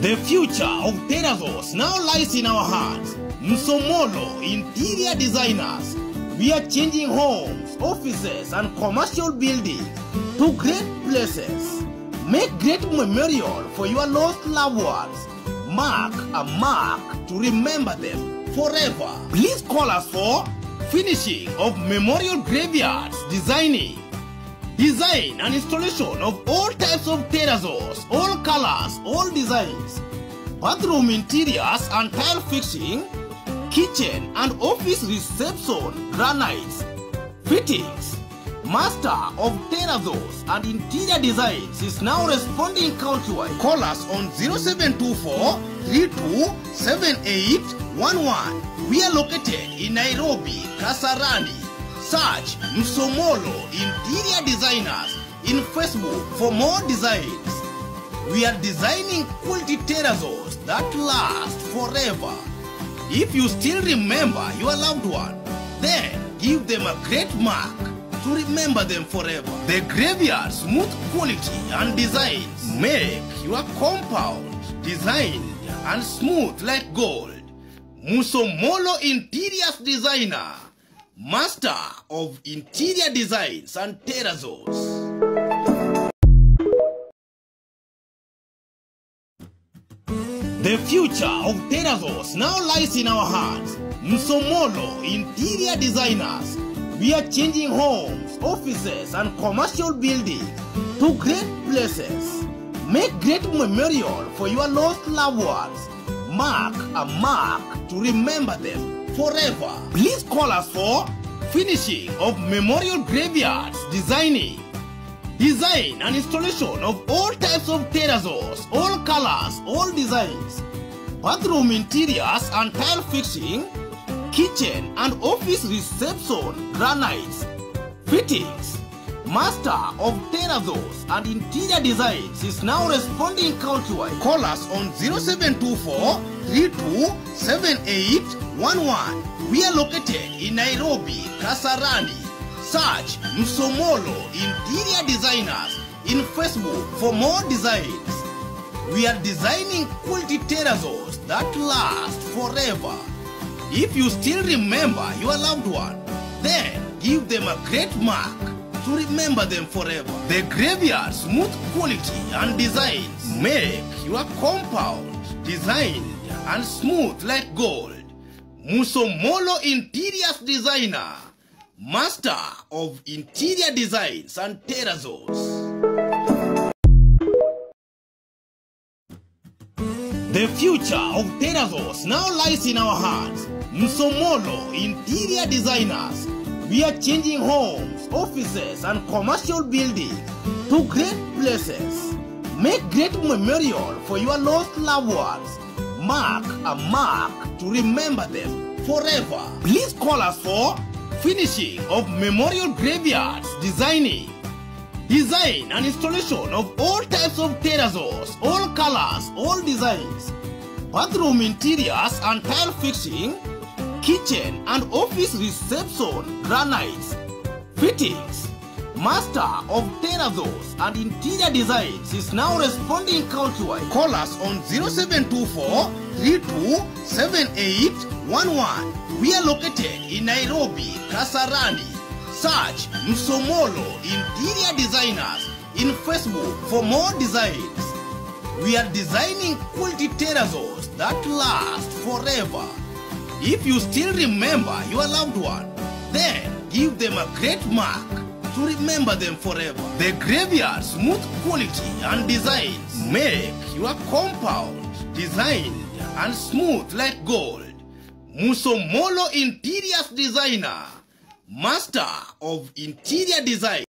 The future of Terrazo now lies in our hands. Msomolo Interior Designers. We are changing homes, offices and commercial buildings to great places. Make great memorial for your lost loved ones. Mark a mark to remember them forever. Please call us for finishing of memorial graveyards, design and installation of all types of terrazos, all colors, all designs, bathroom interiors and tile fixing, kitchen and office reception, granites, fittings. Master of Terrazos and Interior Designs is now responding countrywide. Call us on 0724 327811. We are located in Nairobi, Kasarani. Search Msomolo Interior Designers in Facebook for more designs. We are designing quality terrazos that last forever. If you still remember your loved one, then give them a great mark to remember them forever. The graveyard smooth quality and designs make your compound designed and smooth like gold. Msomolo Interiors Designer, Master of Interior Designs and Terrazos. The future of Terrazos now lies in our hands. Msomolo Interior Designers. We are changing homes, offices and commercial buildings to great places. Make great memorial for your lost loved ones. Mark a mark to remember them forever. Please call us for finishing of memorial graveyards, design and installation of all types of terrazos, all colors, all designs, bathroom interiors and tile fixing, kitchen and office reception, granites, fittings. Master of Terrazos and Interior Designs is now responding countrywide. Call us on 0724 327811. We are located in Nairobi, Kasarani. Search Msomolo Interior Designers in Facebook for more designs. We are designing quality terrazos that last forever. If you still remember your loved one, then give them a great mark to remember them forever. The graveyard smooth quality and designs make your compound designed and smooth like gold. Msomolo Interiors Designer, Master of Interior Designs and Terrazos. The future of Terrazos now lies in our hands. Msomolo Interior Designers. We are changing homes, offices and commercial buildings to great places. Make great memorial for your lost loved ones. Mark a mark to remember them forever. Please call us for finishing of memorial graveyards, design and installation of all types of terrazos, all colors, all designs, bathroom interiors and tile fixing, kitchen and office reception, granites, fittings. Master of Terrazos and Interior Designs is now responding countrywide. Call us on 0724 327811. We are located in Nairobi, Kasarani. Search Msomolo Interior Designers in Facebook for more designs. We are designing quality terrazos that last forever. If you still remember your loved one, then give them a great mark to remember them forever. The graveyard smooth quality and designs make your compound designed and smooth like gold. Msomolo Interiors Designer, Master of Interior Design.